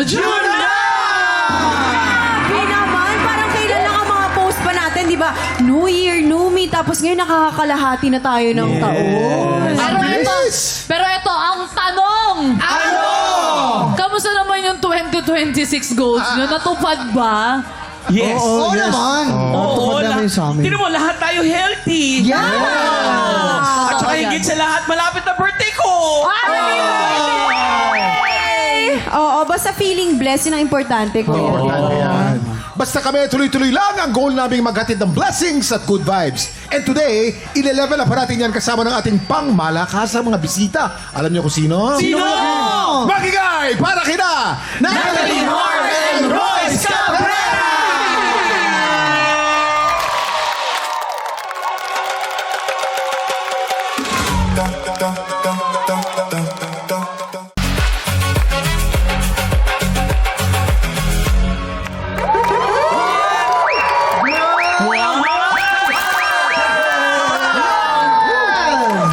June na! Hey naman, parang kailan lang ang mga post pa natin, di ba? New Year, New Me, tapos ngayon nakakalahati na tayo ng taon. Pero ito, ang tanong! Ano? Kamusta naman yung 2026 goals nyo? Natupad ba? Yes. Oo naman. Oo, namin sa amin. Tinan mo, lahat tayo healthy. Yeah! At saka Totoo yan. higit sa lahat, malapit na birthday ko. Oo, basta feeling blessed, yun ang importante, kuya. Importante yan. Basta kami tuloy-tuloy lang ang goal namin maghatid ng blessings at good vibes. And today, ile-level up natin yan kasama ng ating pangmalakasang mga bisita. Alam niyo kung sino? Sino? Magigay para kina Natalie Mar and Royce Cabrera!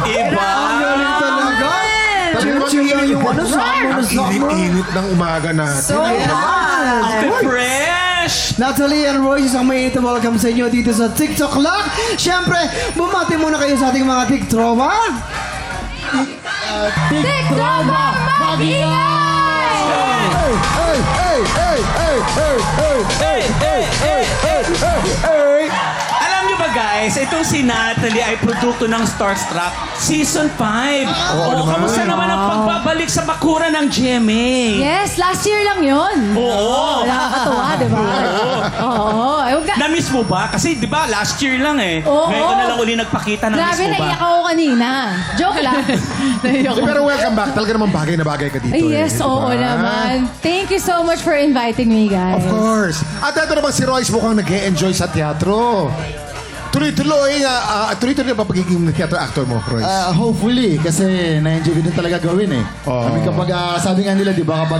Iba. Talaga? Talagang yung ano, summer ang na summer. init-init ng umaga natin. So hot! Fresh! Natalie and Royce, ang may welcome sa inyo dito sa TikTok lang. Siyempre, bumati muna kayo sa ating mga TikTropa. TikTropa, mag-ingay! Hey, hey, hey, hey, hey, hey, hey, Hey, hey, hey, hey! hey. Alam niyo ba guys, itong si Natalie ay produkto ng Starstruck Season 5. Oo, kamusta naman ang pagbabalik sa bakuran ng GMA? Yes, last year lang yun. Oo. Nakakatuwa, di ba? Oo. Ay, huwag ka- Na-miss mo ba? Kasi di ba last year lang eh. Oo. Ngayon ko na lang uli nagpakita. Na-miss Grabe, mo ba? naiyak ako kanina. Joke lang. Naiyak ako. Pero welcome back. Talaga naman bagay na bagay ka dito. Ay, yes, eh, oo diba? naman. Thank you so much for inviting me, guys. Of course. At ito naman si Royce mukhang nag-e-enjoy sa teatro. Tuloy-tuloy na papagiging theater actor mo, Royce. Hopefully, kasi na-enjoy ko din talaga gawin eh. Oo. I mean, kapag, sabi nga nila, di ba, kapag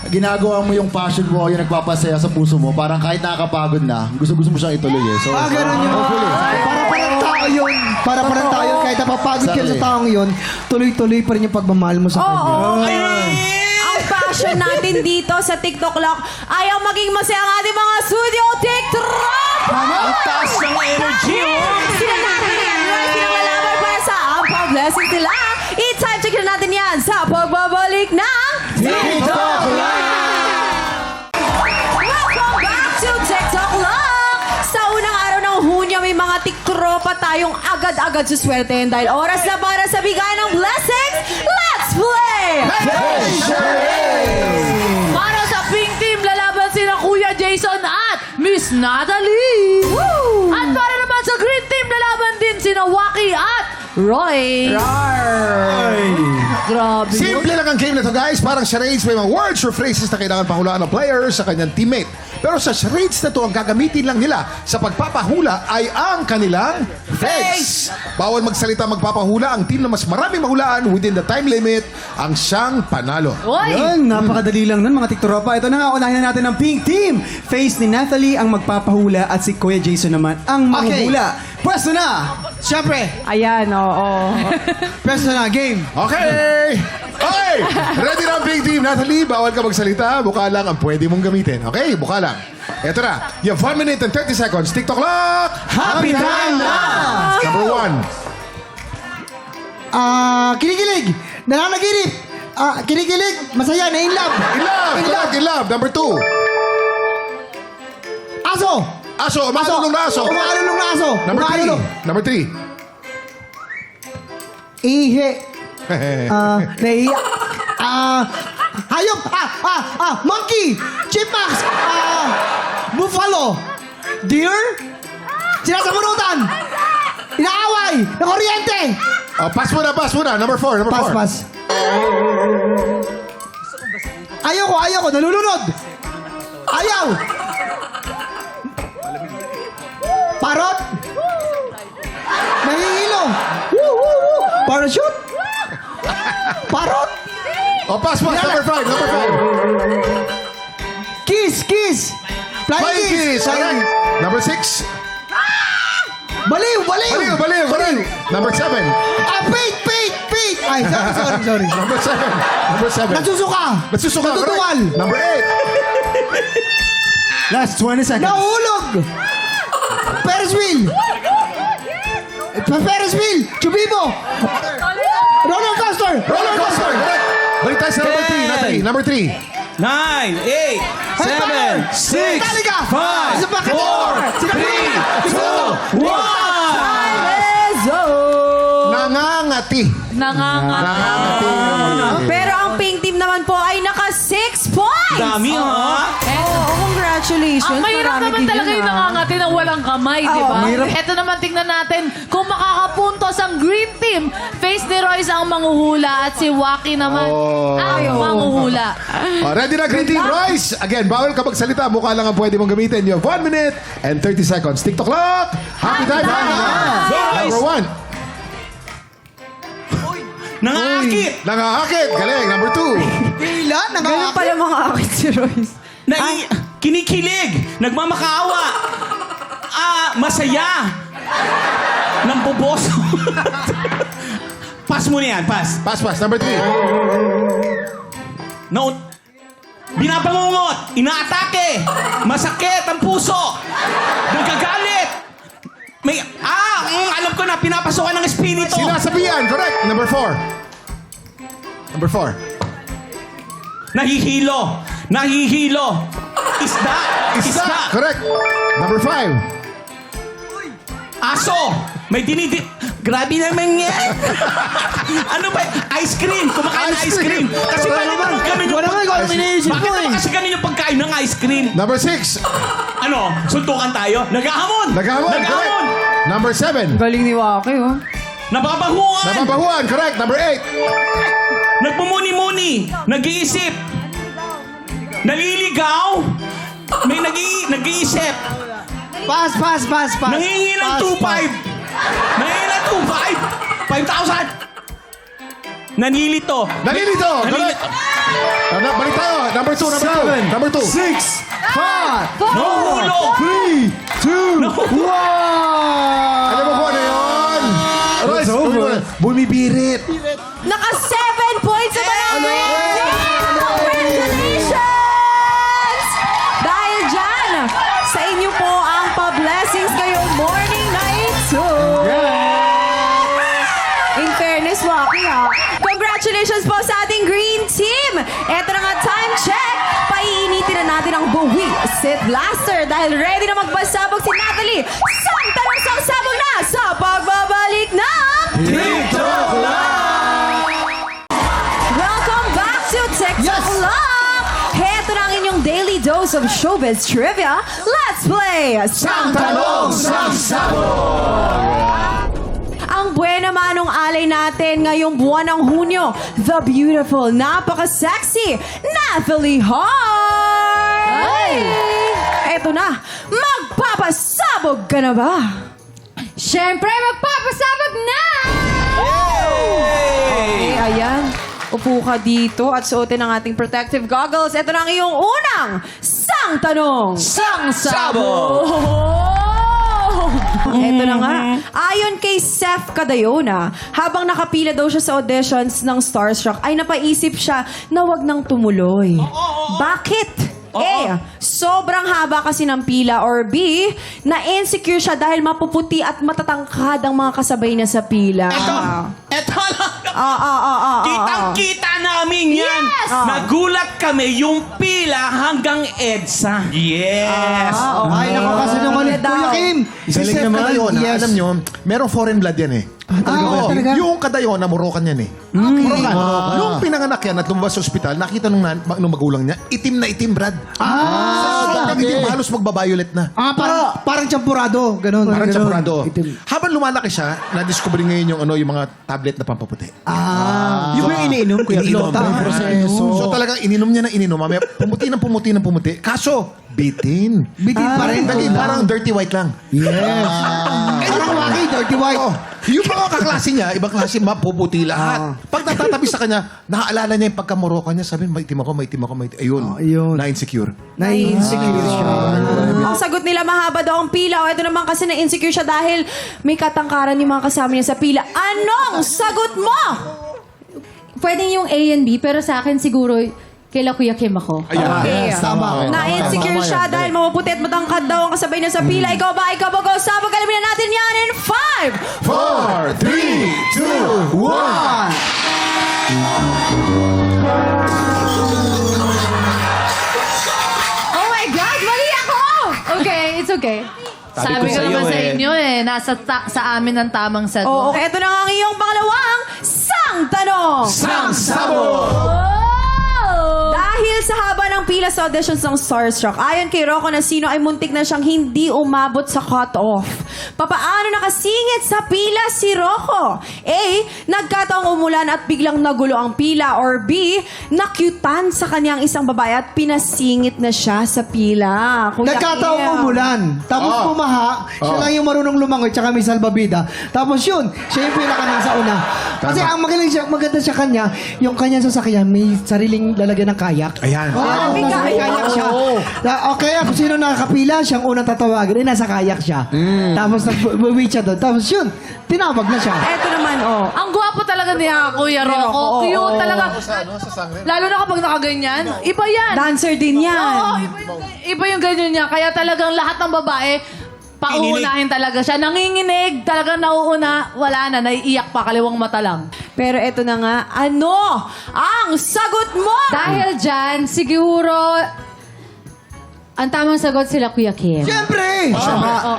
ginagawa mo yung passion mo, yung nagpapasaya sa puso mo, parang kahit nakakapagod na, gusto-gusto mo siyang ituloy eh. So, Ganun yun. hopefully. Para parang tao yun. Para parang tao yun. Kahit napapagod ka sa taong yun, tuloy-tuloy pa rin yung pagmamahal mo sa kanya. Oo. Ang passion natin dito sa TikTok lang, ayaw maging masaya ang ating mga studio TikTok! Ang taas ng energy, oh! Sila natin yan, Royce, pinangalabay para sa Ampaw Blessing sila. I-time check na natin yan sa pagbabalik ng TikTok Welcome back to TikTok Lock! Sa unang araw ng Hunyo, may mga tiktropa tayong agad-agad suswertehin dahil oras na para sa bigay ng blessings. Let's play! Para sa Pink Team, lalaban sila Kuya Jason at Miss Natalie. At para naman sa Green Team, lalaban din sina Waki at Roy. Grabe. Simple lang ang game na to, guys. Parang charades, may mga words or phrases na kailangan pahulaan ng player sa kanyang teammate. Pero sa charades na to, ang gagamitin lang nila sa pagpapahula ay ang kanilang face. Bawal magsalita magpapahula. Ang team na mas maraming mahulaan within the time limit ang siyang panalo. Oy. Yun, napakadali lang nun mga TikTropa. Ito na nga, unahin na natin ang Pink Team. Face ni Natalie ang magpapahula at si Kuya Jason naman ang manghuhula. Pwesto na! Siyempre, Ayan, oo. pwesto na, game. Okay! Okay! Ready na ang big team. Natalie, bawal ka magsalita. Buka lang ang pwede mong gamitin. Okay? Buka lang. Eto na. You have 1 minute and 30 seconds. TikTok clock! Happy time na! Number 1. Kinikilig, nananaginip, kinikilig, masaya, na in love. In love! Correct, in love. Number 2. Aso! Aso. Umakalulong na aso. Umaalulong na aso! Number 3. Number 3. Ihe. Naiiyak. Hayop. Monkey. Chipmunks. Buffalo. Deer. Sinasabunutan. Inaaway. Na kuryente. Pass muna. Number 4. Pas. Ayoko. Nalulunod. Ayaw. Parot. Nahihilo. Parachute. Parot. Pass. Number 5. Kiss. Flying kiss. Correct. Number 6. Baliw. Baliw. Number 7. Pate. Ay, sorry. Number 7. Number 7. Nagsusuka! Nagsusuka. Natutuwal! correct. Number 8. Last 20 seconds. Nahulog! Ferris wheel! Ferris wheel! Chubibo! Roller coaster! Roller coaster. Correct. Balik tayo sa number 3. Natalie, number 3. 9, 8, 7, 6, Metallica! 5, Sa bakit? 4, 3, 2, 1! Lezo! Nangangati. Nangangati. Pero ang pink team naman po ay naka 6 points! Dami, ha? Oo, congratulations. Ang mahirap Marami naman din talaga yun, yung ah. nangangati ng walang kamay, di ba? mahirap. Ito naman, tingnan natin kung makakapuntos ang green team. Face ni Royce ang manghuhula at si Waki naman ang manghuhula. Ready na, Green Team Royce? Again, bawal ka magsalita. Mukha lang ang pwede mong gamitin. You have 1 minute and 30 seconds. TikTok clock. Happy time. Go, Royce! Number 1. Nangakit! Nangahakit. Galing. Number 2. Ilan? Ganun pala mga akit si Royce. Kinikilig! Nagmamakaawa! Masaya! Namboboso! Pass mo na yan, pass. Pass. Number 3. Binabangungot! Inaatake! Masakit ang puso! Nagagalit! Alam ko na, pinapasokan ng espiritu! Sinasabihan. Correct. Number 4. Number 4. Nahihilo! Isda! Correct. Number 5. Aso! May Grabe naman yan! Ano ba? Ice cream! Kumakain ng ice cream! Kasi bakit naman ganun yung pagkain? Bakit naman kasi ganun yung pagkain ng ice cream? Number 6. Ano? Suntukan tayo? Naghahamon! Naghamon. Correct. Number 7. Galing ni Waki, oh. Nababahuan! Nababahuan. Correct. Number 8. Nagmumuni-muni! Nag-iisip! Naliligaw! May nag-iisip! Pass. Nangingi ng 2,500! Nangingi ng 2,500! 5,000! Nanilito! Nalilito. Correct. Balik tayo. Number 2. Number 2. 6, 5, Nahuhulog! 3, 2, 1! Alam mo kung ano yun? It's over. Bumibirit. Naka 7 points sa mga green team! Congratulations! Dahil dyan, sa inyo po ang pa-blessings ngayong morning na ito. In fairness, Waki, ha? Congratulations po sa ating green team! Eto na nga, time check! Paiinitin na natin ang buwi Sit Blaster dahil ready na magbasabog si Natalie. Samtalang sangsabog na sa pagbabalik ng TikTok Welcome back to TikTok Lock! Heto na ang inyong daily dose of showbiz trivia. Let's play Tanong, Ang buena manong alay natin ngayong buwan ng Hunyo, the beautiful, napaka-sexy Nathalie Hart! Eto na, magpapasabog ka na ba? Siyempre, magpapasabog na! Okay, ayan. Upo ka dito at suotin ang ating protective goggles. Ito na ang iyong unang sang tanong. Sabog! Ito na nga. Ayon kay Seth Cadayona, habang nakapila daw siya sa auditions ng Starstruck, ay napaisip siya na wag nang tumuloy. Bakit? A. Sobrang haba kasi ng pila. Or B. Na-insecure siya dahil mapuputi at matatangkad ang mga kasabay niya sa pila. Eto lang! Kitang-kita namin yan! Yes! Nagulat kami yung pila hanggang EDSA. Yes! Ay, nako kasi naman. Kuya Kim. Si Seth Cadayona, alam nyo, merong foreign blood yan eh. Oo, yung Cadayona, Moroccan yan eh. Moroccan. Nung pinanganak yan at lumabas sa ospital, nakita nung magulang niya, itim na itim, Brad. Sobrang itim, halos magbabayulet na. Parang champurado. Ganun. Parang champurado. Itim. Habang lumalaki siya, na-discover ngayon yung mga tablet na pampaputi. Yung yung iniinom, Kuya Iniinom. Kim. So talagang ininom niya na ininom. Mamaya, pumuti ng pumuti. Kaso, bitin. Bitin pa rin. Parang dirty white lang. Yes. Parang Waki, dirty white. Oh, yung mga kaklase niya, ibang klase, mapuputi lahat. Pag natatabi sa kanya, naaalala niya yung pagkamoroka niya, sabi, maitim ako. Ayun, ayun. na-insecure. Na-insecure siya. Ang sagot nila, mahaba daw ang pila. O ito naman kasi na-insecure siya dahil may katangkaran yung mga kasama niya sa pila. Anong sagot mo? pwedeng yung A and B, pero sa akin siguro, kila Kuya Kim ako. Okay. Yes, tama. Na-insecure Tama siya yan. dahil mapuputi at matangkad daw ang kasabay na sa pila. Ikaw ba? Ikaw ba? Go! Sabag alamin na natin yan in 5, 4, 3, 2, 1. Oh my God! Mali ako! Okay, it's okay. Sabi ko ko sa'yo naman sa eh. inyo sa amin ang tamang sagot. Oo, okay. Ito na nga ang iyong pangalawang sang tanong. Sang Sabo! Dahil sa haba ng pila sa auditions ng Starstruck, ayon kay Rocco na sino ay muntik na siyang hindi umabot sa cut-off. Papaano nakasingit sa pila si Rocco? A. Nagkataong umulan at biglang nagulo ang pila. Or B. Nakyutan sa kanyang isang babae at pinasingit na siya sa pila. Kuya Nagkataong Kim. umulan. Tapos pumaha. Siya lang yung marunong lumangoy. Tsaka may salbabida. Tapos yun, siya yung pinaka nasa una. Kasi ang maganda siya kanya, yung kanyang sasakyan, may sariling lalagyan ng kayak. Ayan. may Nasa may kayak. kayak siya. Okay, kung sino nakakapila, siyang unang tatawagin. Nasa kayak siya. Tapos nag-wait siya doon. Tapos yun, tinawag na siya. Eto naman, oh. Ang gwapo talaga niya, Kuya Rocco, Rocco. oo. Cute talaga. Sa sangre. Lalo na kapag nakaganyan. Iba yan. Dancer din yan. Oo, iba yung ganyan niya. Kaya talagang lahat ng babae, pauunahin talaga siya. Nanginginig, talagang nauuna, wala na, naiiyak pa, kaliwang mata lang. Pero eto na nga, ano ang sagot mo? Dahil dyan, siguro, ang tamang sagot sila Kuya Kim. Siyempre!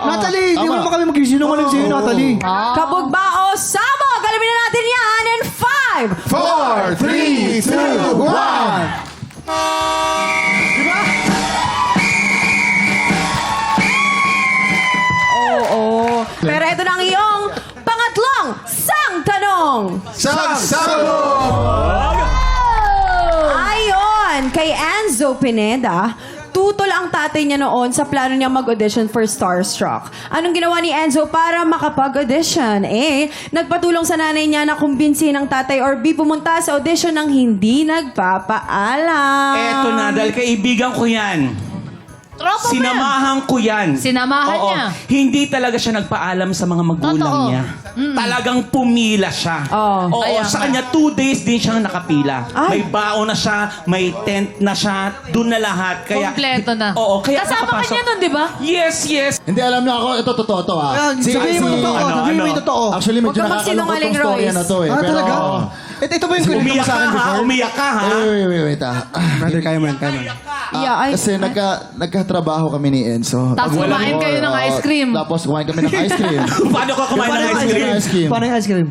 Natalie, di mo naman kami mag-sinungaling sa'yo, Natalie. Kabog ba o sabog? Alamin na natin yan in 5, 4, 3, 2, 1. Oo. Pero ito na ang iyong pangatlong sang tanong. Sang Sabo! Ayon kay Enzo Pineda, tutol ang tatay niya noon sa plano niya mag-audition for Starstruck. Anong ginawa ni Enzo para makapag-audition? A. Nagpatulong sa nanay niya na kumbinsihin ng tatay or B. Pumunta sa audition ng hindi nagpapaalam. Eto na, dahil kaibigan ko yan. Tropa mo yan. Sinamahan ko yan. Sinamahan Oo. niya. Hindi talaga siya nagpaalam sa mga magulang Totoo. niya. Talagang pumila siya. Oo. Oo, Kaya sa nga. kanya 2 days din siyang nakapila. Ay. May baon na siya, may tent na siya, doon na lahat. Kaya, Kompleto na. Oo, kaya Kasama ka nakapasok. niya nun, di ba? Yes, yes. Hindi, alam niyo ako, ito totoo to ha. Sabihin mo totoo. Sabihin mo yung totoo. Actually, medyo Huwag kang nakakalungkot magsinungaling, tong storya Royce. na to eh. Ah, Pero, talaga? Ito ba yung kwento mo Umiyak sa ka akin ha, before? umiyak ka ha. Wait ah. Brother, kaya mo yan, kaya mo yan. Yeah, ay, Kasi nagkatrabaho kami ni Enzo. Tapos kumain kayo ng ice cream. Tapos kumain kami ng ice cream. Paano ka kumain ng ice cream? Ice cream. Paano yung ice cream?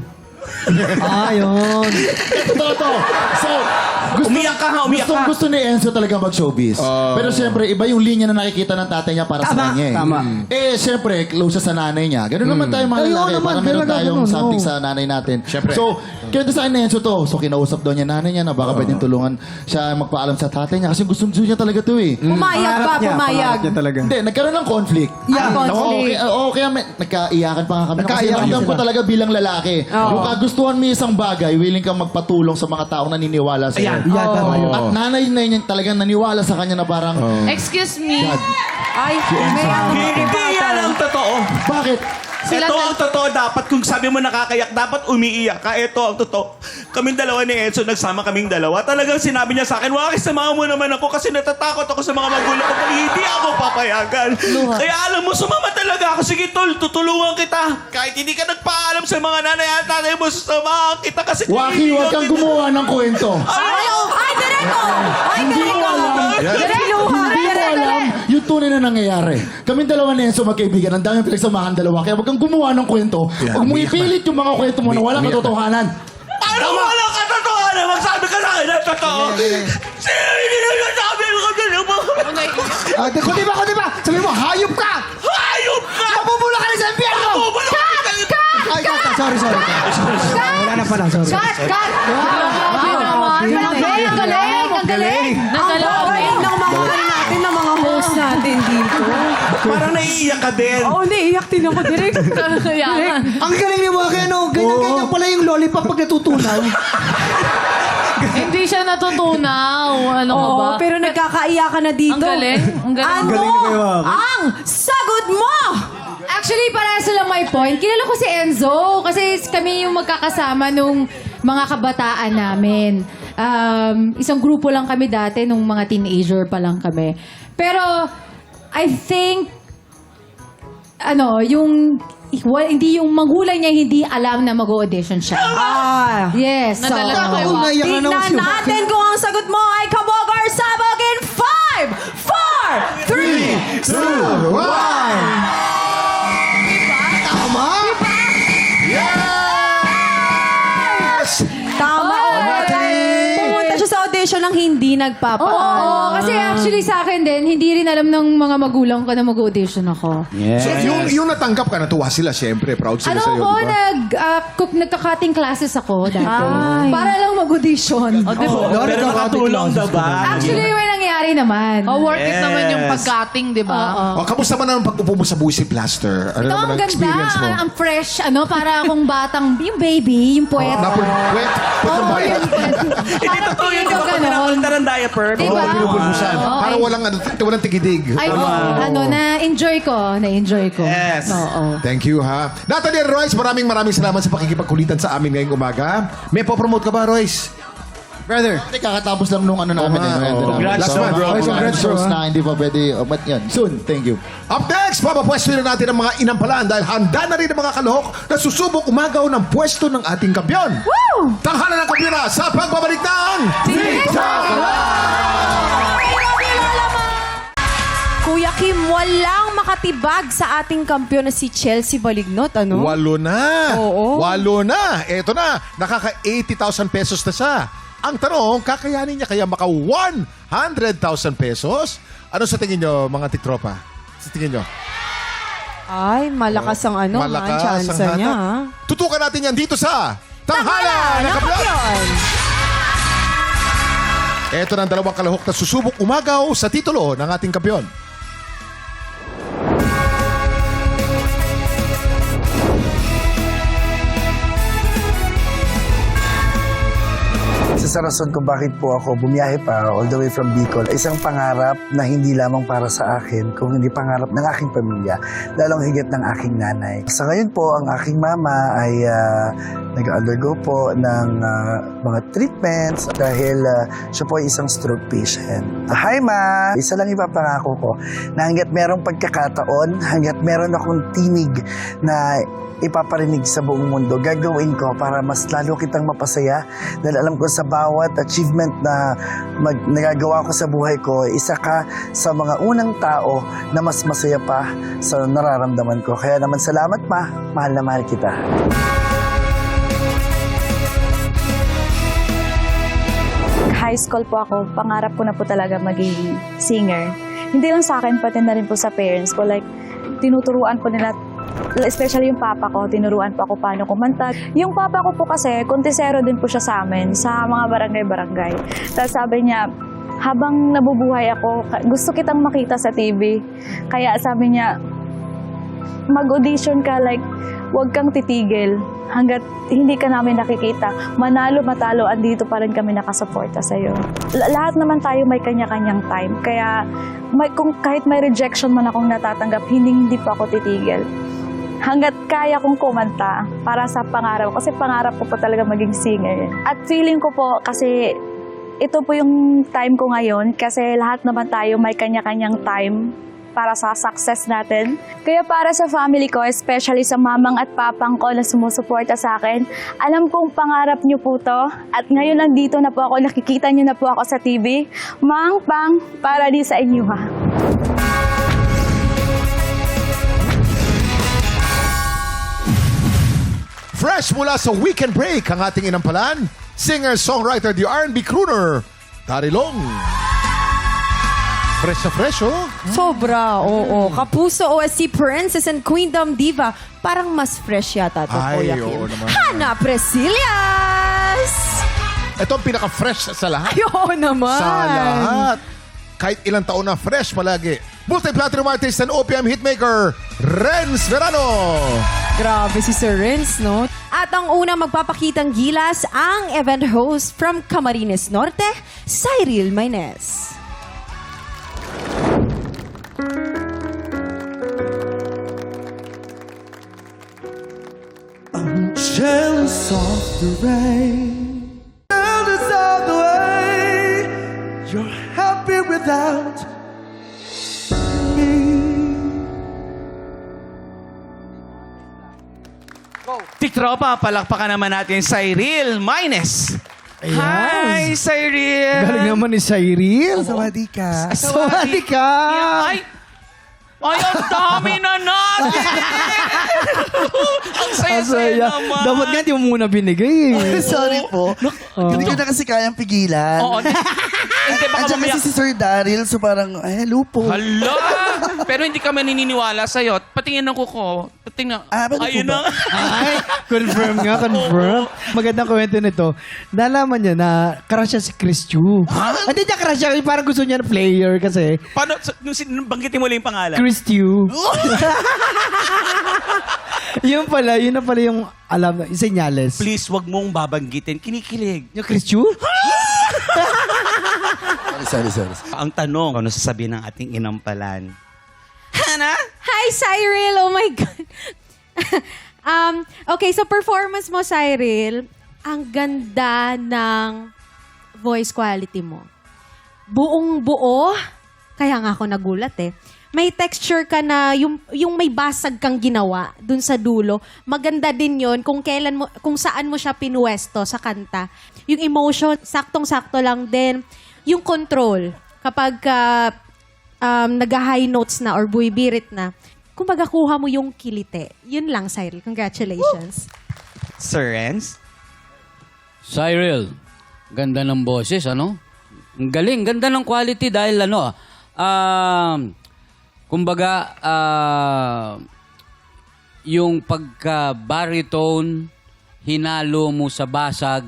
Yun. Totoo to. So, Umiyak ka ha, umiyak ka. gusto ni Enzo talaga mag-showbiz. Pero siyempre, iba yung linya na nakikita ng tatay niya para sa Tama, kanya. tama. Siyempre, close siya sa nanay niya. Ganun naman tayo mga Ayun lalaki. naman, Parang meron talaga tayong ganun, something oo. sa nanay natin. So, kaya sa akin ni Enzo to. So, kinausap daw niya nanay niya na baka pwedeng tulungan siya magpaalam sa tatay niya. Kasi gusto niya talaga to eh. pumayag ba? Pumayag. Pangarap niya talaga. Hindi, nagkaroon ng conflict. Yeah, conflict. Kaya nagkaiyakan pa nga kami. Kasi Nagkaiyakan ramdam ko sila. talaga bilang lalaki. Oo. Yung kagustuhan mo isang bagay, willing kang magpatulong sa mga taong naniniwala sa Ayan. Yan, tama yun. At nanay na niya talagang naniwala sa kanya na parang, Excuse me. Ay, may Hindi yan ang totoo. bakit? Sila Ito na- ang totoo dapat. Kung sabi mo nakakayak, dapat umiiyak ka. Ito ang totoo. Kaming dalawa ni Enzo, nagsama kaming dalawa. Talagang sinabi niya sa akin, Waki, samahan mo naman ako kasi natatakot ako sa mga magulang ko. Pag hindi ako papayagan. Kaya alam mo, sumama talaga ako. Sige, tol, tutulungan kita. Kahit hindi ka nagpaalam sa mga nanay at tatay mo, sasamahan kita kasi... Waki, huwag kang gumawa ng kwento. Ay, Direko! Ay, Hindi mo Direko! alam. Direko! Hindi mo alam yung tunay na nangyayari. Kaming dalawa ni Enzo magkaibigan. Ang daming pinagsamahan dalawa. Kaya huwag kang gumawa ng kwento. Huwag mo ipilit yung mga kwento mo na walang katotohanan. Ano walang katotohanan? Magsabi ka sa akin ng totoo. Sino hindi nagsasabi mo ka din? Kung di ba? Sabi mo, hayop ka! Hayop ka! Mabubula ka rin sa impyerno! Ay, sorry. Wala na pala, sorry. Cut! Cut! Grabe naman. Ang galing, ang galing, ang galing. Ang galing ng mga ano natin, ng mga host natin dito. Parang naiiyak ka din. Oo, naiiyak din ako, Direk. Yan. Ang galing ni Waki, ano? Ganyan pala yung lollipop pag natutunaw. Hindi siya natutunaw. Ano ka ba? Oo, pero nagkakaiyakan na dito. Ang galing. Ang galing. Ano galing ni Kuya Waki. ang sagot mo? Actually, para sa lang my point, kilala ko si Enzo. Kasi kami yung magkakasama nung mga kabataan namin. Isang grupo lang kami dati nung mga teenager pa lang kami. Pero I think hindi yung magulang niya hindi alam na mag-audition siya. Yes. So, Nadala na kayo. Naiyak na naman tignan si natin kung ang sagot mo ay kabog or sabog in 5, 4, 3, 2, 1! Tama? Yes! Tama. Pumunta siya sa audition lang hindi nagpapaalam. Oo, kasi actually sa akin din, hindi rin alam ng mga magulang ko na mag-audition ako. So, yung natanggap ka, natuwa sila, siyempre. Proud sila sa'yo, Ako, di ba? nagka-cutting classes ako dati. Para lang mag-audition. Pero nakatulong, diba? Actually, may nangyari naman. Oh, worth it Yes. naman yung pag-cutting, di ba? O, kamusta man ang pag-upo mo sa Busi Blaster? Ano Ito, naman ang ang ganda. experience mo? Ang fresh. Para akong batang, yung baby, yung puwet. Napulpwet? Hindi totoo yun. Diba pag pinapalitan ng diaper? Diba? Oo, pinupulbusan. Parang walang tigidig. Ay, na-enjoy ko. Yes. Oo. Thank you, ha. Natalie and Royce, maraming salamat sa pakikipagkulitan sa amin ngayong umaga. May popromote ka ba, Royce? Brother. Hindi, kakatapos lang nung namin. Congrats, Last man, one. bro. Congrats, bro, Shows ha? na hindi pa pwede. But yun, soon. Thank you. Up next, papapwesto na natin ang mga inampalaan dahil handa na rin ang mga kalahok na susubok umagaw ng pwesto ng ating kampiyon. Woo! Tahanan ng kampiyon sa pagbabalik ng Kuya Kim, walang makatibag sa ating kampiyon na si Chelsea Balignot, ano? Walo na. Oo. Walo na. Eto na. Nakaka 80,000 pesos na siya. Ang tanong, kakayanin niya kaya maka 100,000 pesos? Ano sa tingin nyo, mga tiktropa? Sa tingin nyo? Ay, malakas ang ang chance ang niya. hatak. Tutukan natin yan dito sa Tanghala ng Kampiyon! Eto na ang dalawang kalahok na susubok umagaw sa titulo ng ating kampiyon. Isa sa rason kung bakit po ako bumiyahe pa all the way from Bicol, isang pangarap na hindi lamang para sa akin, kung hindi pangarap ng aking pamilya, lalong higit ng aking nanay. Sa ngayon po, ang aking mama ay nag-undergo po ng mga treatments dahil siya po ay isang stroke patient. Hi Ma! Isa lang ipapangako ko na hanggat merong pagkakataon, hanggat meron akong tinig na ipaparinig sa buong mundo, gagawin ko para mas lalo kitang mapasaya dahil alam ko sa bawat achievement na nagagawa ko sa buhay ko, isa ka sa mga unang tao na mas masaya pa sa nararamdaman ko. Kaya naman salamat Ma, mahal na mahal kita. High school po ako, pangarap ko na po talaga maging singer. Hindi lang sa akin, pati na rin po sa parents ko. Like, tinuturuan po nila, especially yung papa ko, tinuruan po ako paano kumanta. Yung papa ko po kasi, kontisero din po siya sa amin, sa mga barangay-barangay. Tapos sabi niya, habang nabubuhay ako, gusto kitang makita sa TV. Kaya sabi niya, mag-audition ka, like, huwag kang titigil. Hanggat hindi ka namin nakikita, manalo, matalo, andito pa rin kami nakasuporta sa'yo. Lahat naman tayo may kanya-kanyang time. Kaya kung kahit may rejection man akong natatanggap, hindi pa ako titigil. Hanggat kaya kong kumanta para sa pangarap. Kasi pangarap ko po talaga maging singer. At feeling ko po kasi ito po yung time ko ngayon kasi lahat naman tayo may kanya-kanyang time para sa success natin. Kaya para sa family ko, especially sa mamang at papang ko na sumusuporta sa akin, alam kong pangarap niyo po to. At ngayon nandito na po ako, nakikita niyo na po ako sa TV. Mang, pang, para di sa inyo ha. Fresh mula sa weekend break ang ating inampalan, singer-songwriter, the R&B crooner, Darilong. Fresh na fresh, oh. Sobra, oo. Kapuso OSC Princess and Queendom Diva. Parang mas fresh yata ito, Ay, Kuya Kim. oo naman. Hana Presillas! Ito ang pinaka-fresh sa lahat. Ayoko naman. Sa lahat. Kahit ilang taon na fresh palagi. Multi-platinum artist and OPM hitmaker, Renz Verano. Grabe si Sir Renz, no? At ang unang magpapakitang gilas, ang event host from Camarines Norte, Cyril Maynes. Chelsea softer rain. World is all the way. You're happy without me. Tiktropa, palakpakan naman natin Cyril Maynes. Hi, Cyril! Galing naman ni Cyril. Sawadee ka. Sawadi ka. Ay, ang dami na natin! Ang saya-saya naman. Dapat nga di mo muna binigay. Sorry po. Hindi ko na kasi kayang pigilan. Oo, hindi baka Andiyan mamaya... kasi si Sir Daryl, so parang, ay, hello po. Hala! Pero hindi kami naniniwala sa'yo. Patingin ng kuko. Patingin. Bakit po Ayun ba? na. Ay, confirm nga, confirm. Magandang kwento nito. Nalaman niya na crush siya si Chris Chu. Hindi niya crush siya, parang gusto niya na player kasi. Paano? Nung banggitin mo lang yung pangalan. Chris Chu. Yun na pala yung alam na, yung senyales. Please, wag mong babanggitin. Kinikilig. Yung Chris Chu? Sorry. Ang tanong, ano sasabihin ng ating inampalan? Hana? Hi, Cyril! Oh my God. Okay, sa performance mo, Cyril, ang ganda ng voice quality mo. Buong buo, kaya nga ako nagulat eh. May texture ka na, yung may basag kang ginawa dun sa dulo. Maganda din yon kung saan mo siya pinuwesto sa kanta. Yung emotion, saktong-sakto lang din. Yung control, kapag nag-high notes na or buibirit na, kumbaga kuha mo yung kilite. Yun lang, Cyril. Congratulations. Sir Renz? Cyril, ganda ng boses, ano? Ang galing, ganda ng quality dahil ano, kumbaga, yung pagka-baritone, hinalo mo sa basag,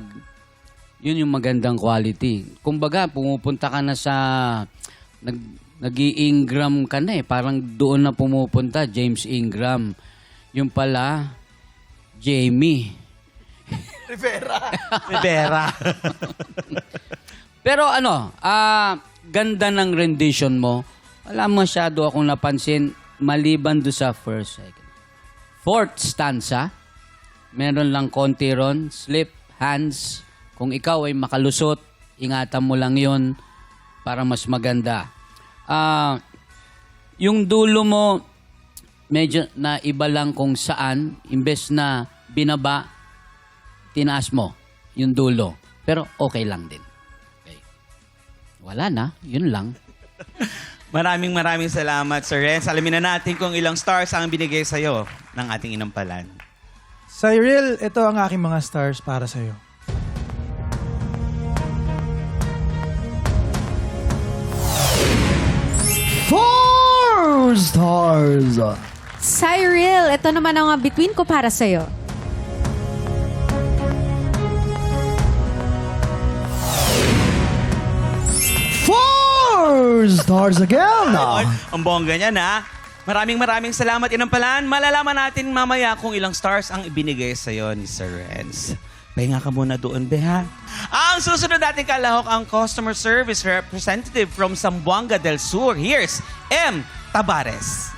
yun yung magandang quality. Kumbaga, pumupunta ka na sa, nag-i-Ingram ka na eh. Parang doon na pumupunta, James Ingram. Yung pala, Jamie. Rivera. Pero ano, ganda ng rendition mo. Wala masyado akong napansin maliban do sa first, second. Fourth stanza, meron lang konti ron, slip, hands. Kung ikaw ay makalusot, ingatan mo lang yon para mas maganda. Yung dulo mo, medyo na iba lang kung saan, imbes na binaba, tinaas mo yung dulo. Pero okay lang din. Okay. Wala na, yun lang. Maraming salamat, Sir Renz. Alamin na natin kung ilang stars ang binigay sa'yo ng ating inampalan. Cyril, ito ang aking mga stars para sa'yo. 4 stars. Cyril, ito naman ang between ko para sa'yo. 4 stars again. Ang bongga niyan, ha? Maraming salamat, inampalan. Malalaman natin mamaya kung ilang stars ang ibinigay sa'yo ni Sir Renz. Pahinga ka muna doon, Beha. Ang susunod natin kalahok ang customer service representative from Zamboanga del Sur. Here's M. Tabares.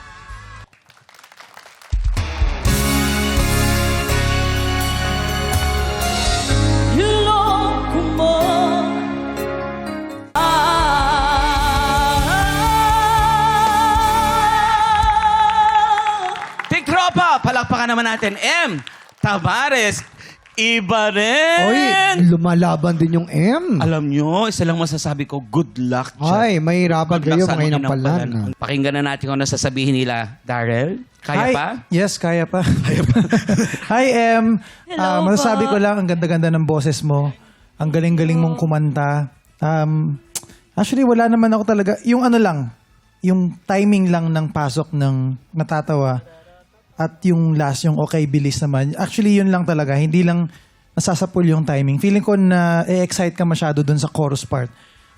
Tiktropa, palakpakan naman natin M. Tabares. Iba rin. Oy, lumalaban din yung M. Alam nyo, isa lang masasabi ko, good luck. Ay, mahirapan Good luck kayo sa mga mga inampalan. inampalan. Pakinggan na natin kung ano sasabihin nila. Darrell, kaya Hi. pa? Yes, kaya pa. Hi, Em. Masasabi ko lang, ang ganda-ganda ng boses mo. Ang galing-galing mong kumanta. Actually, wala naman ako talaga. Yung ano lang, yung timing lang ng pasok ng natatawa at yung last, yung okay, bilis naman. Actually, yun lang talaga. Hindi lang nasasapul yung timing. Feeling ko na excite ka masyado dun sa chorus part.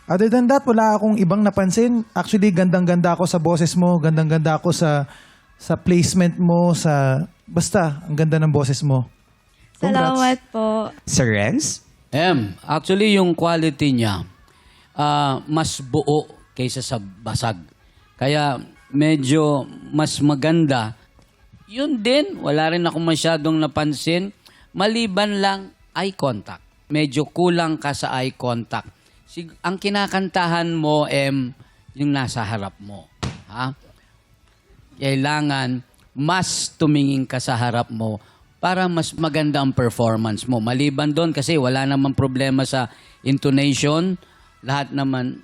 Other than that, wala akong ibang napansin. Actually, gandang-ganda ako sa boses mo. Gandang-ganda ako sa placement mo. Basta, ang ganda ng boses mo. Congrats. Salamat po. Sir Renz? Actually, yung quality niya, mas buo kaysa sa basag. Kaya medyo mas maganda. Yun din, wala rin ako masyadong napansin. maliban lang eye contact. Medyo kulang ka sa eye contact. Ang kinakantahan mo, yung nasa harap mo. Ha? Kailangan mas tumingin ka sa harap mo para mas maganda ang performance mo. Maliban doon kasi wala namang problema sa intonation. Lahat naman,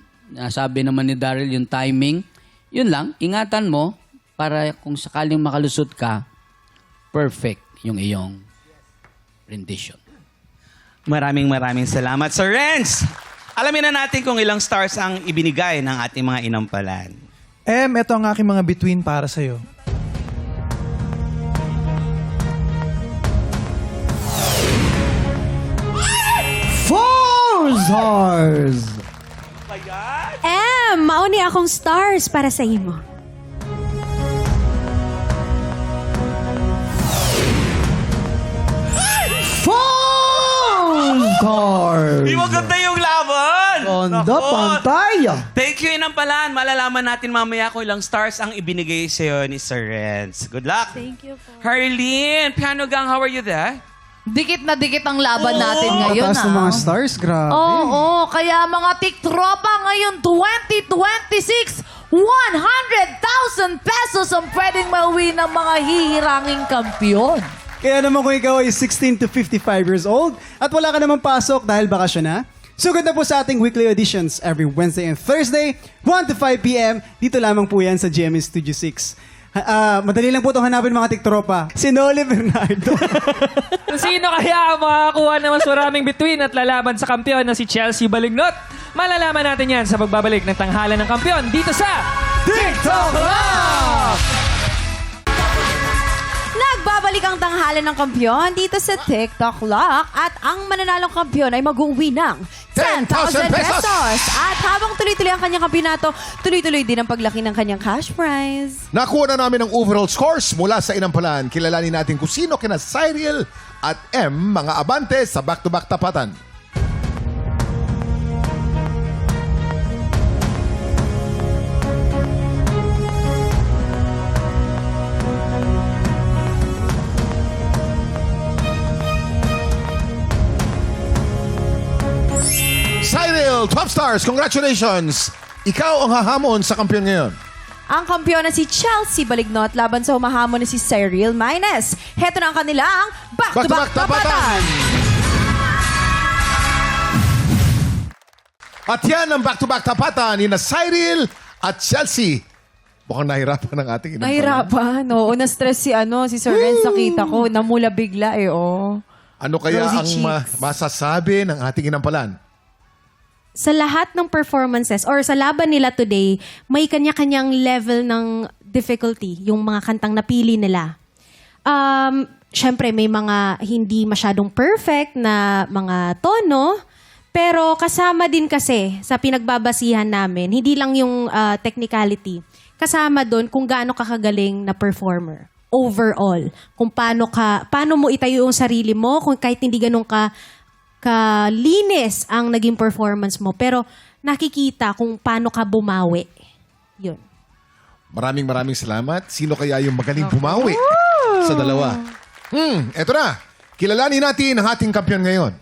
sabi naman ni Daryl, yung timing. Yun lang, ingatan mo para kung sakaling makalusot ka, perfect yung iyong rendition. Maraming salamat. Sir Renz, alamin na natin kung ilang stars ang ibinigay ng ating mga inampalan. Ito ang aking mga bituin para sa'yo. 4 stars! Mauni akong stars para sa imo. Stars! Di maganda yung laban! Ganda, Nako. pantay! Thank you, inampalan. Malalaman natin mamaya kung ilang stars ang ibinigay sa'yo ni Sir Renz. Good luck. Thank you po. Harleen, Piano Gang, how are you there? Dikit na dikit ang laban natin ngayon. Taas ng mga stars, grabe. Oo, kaya mga tiktropa ngayon 2026, 100,000 pesos ang pwedeng mauwi ng mga hihiranging kampiyon. Kaya naman kung ikaw ay 16 to 55 years old at wala ka naman pasok dahil bakasyon na, sugod na po sa ating weekly auditions every Wednesday and Thursday, 1 to 5 p.m. Dito lamang po yan sa GMA Studio 6. Madali lang po itong hanapin mga tiktropa. Si Noli Bernardo. Kung sino kaya ang makakuha ng mas maraming bituin at lalaban sa kampiyon na si Chelsea Balignot? Malalaman natin yan sa pagbabalik ng tanghalan ng kampiyon dito sa TikTok Lock! Nagbabalik ang tanghalan ng kampiyon dito sa TikTok Lock at ang mananalong kampiyon ay mag-uwi ng 10,000 pesos. At habang tuloy-tuloy ang kanyang kampyonato, tuloy-tuloy din ang paglaki ng kanyang cash prize. Nakuha na namin ang overall scores mula sa inampalan. Kilalanin natin kung sino kina Cyril at M, mga abante sa back-to-back tapatan. Cyril, top stars, congratulations! Ikaw ang hahamon sa kampiyon ngayon. Ang kampiyon na si Chelsea Balignot laban sa humahamon na si Cyril Maynes. Heto na ang kanilang back-to-back tapatan. At yan ang back-to-back tapatan ni na Cyril at Chelsea. Mukhang nahirapan ng ating inampalan. Nahirapan. Oo, na-stress si Sir Renz. Nakita ko, namula bigla Ano kaya Rosy ang cheeks. masasabi ng ating inampalan? Sa lahat ng performances or sa laban nila today, may kanya-kanyang level ng difficulty, yung mga kantang napili nila. Siyempre, may mga hindi masyadong perfect na mga tono, pero kasama din kasi sa pinagbabasihan namin, hindi lang yung technicality, kasama doon kung gaano kakagaling na performer. Overall, kung paano mo itayo yung sarili mo, kung kahit hindi ganun kalinis ang naging performance mo, pero nakikita kung paano ka bumawi. Yun. Maraming salamat. Sino kaya yung magaling bumawi sa dalawa? Eto na. Kilalanin natin ang ating kampiyon ngayon.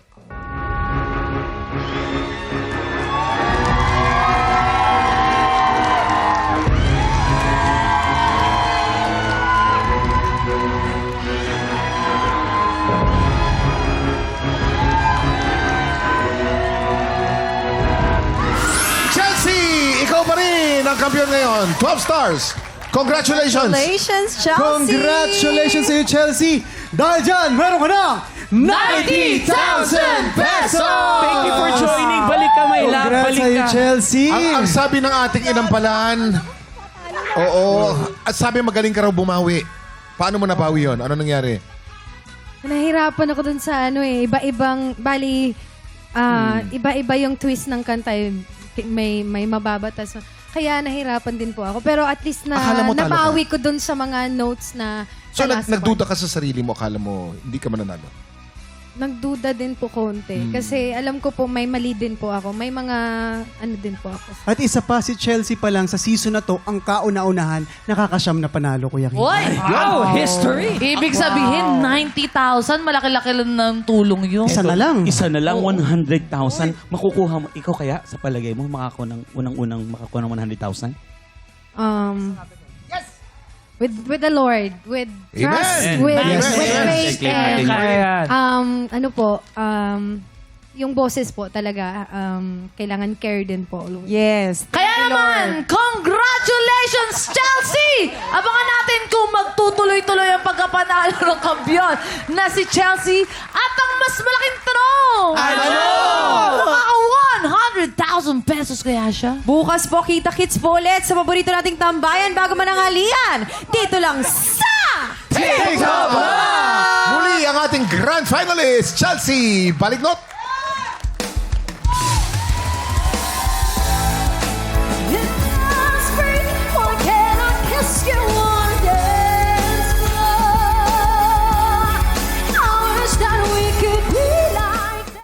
Ang kampiyon ngayon, 12 stars. Congratulations! Congratulations, Chelsea! Congratulations sa iyo, Chelsea! Dahil dyan, meron ka na 90,000 pesos! Thank you for joining. Balik ka, my love. Congrats Balik sa iyo, ka. Chelsea! Ang sabi ng ating inampalan, at sabi magaling ka raw bumawi. Paano mo nabawi yun? Ano nangyari? Nahirapan ako dun sa iba-ibang, iba-iba yung twist ng kanta. May mababatas. Kaya nahirapan din po ako. Pero at least Akala mo talo nabawi ko dun sa mga notes na So, sa last nagduda ka sa sarili mo, akala mo hindi ka mananalo? nagduda din po konti. Kasi alam ko po, may mali din po ako. May mga ano din po ako. At isa pa, si Chelsea pa lang sa season na to, ang kauna-unahan, nakakasyam na panalo, Kuya Kim. Uy! Wow, history! Ibig sabihin, 90,000, malaki-laki lang ng tulong yun. Isa na lang. Isa na lang, 100,000. Makukuha mo. Ikaw kaya, sa palagay mo, makakuha ng unang-unang makakuha ng 100,000? With the Lord, with trust, Amen. with Yes. faith, and Kaya yan. ano po, yung boses po talaga, kailangan care din po. Yes. Kaya naman, congratulations, Chelsea! Abangan natin kung magtutuloy-tuloy ang pagkapanalo ng kampiyon na si Chelsea. At ang mas malaking tanong! Ano? Maka 100,000 pesos kaya siya? Bukas po, kita-kits po ulit sa paborito nating tambayan bago mananghalian. Dito lang sa... Take Over! Muli ang ating grand finalist, Chelsea Balignot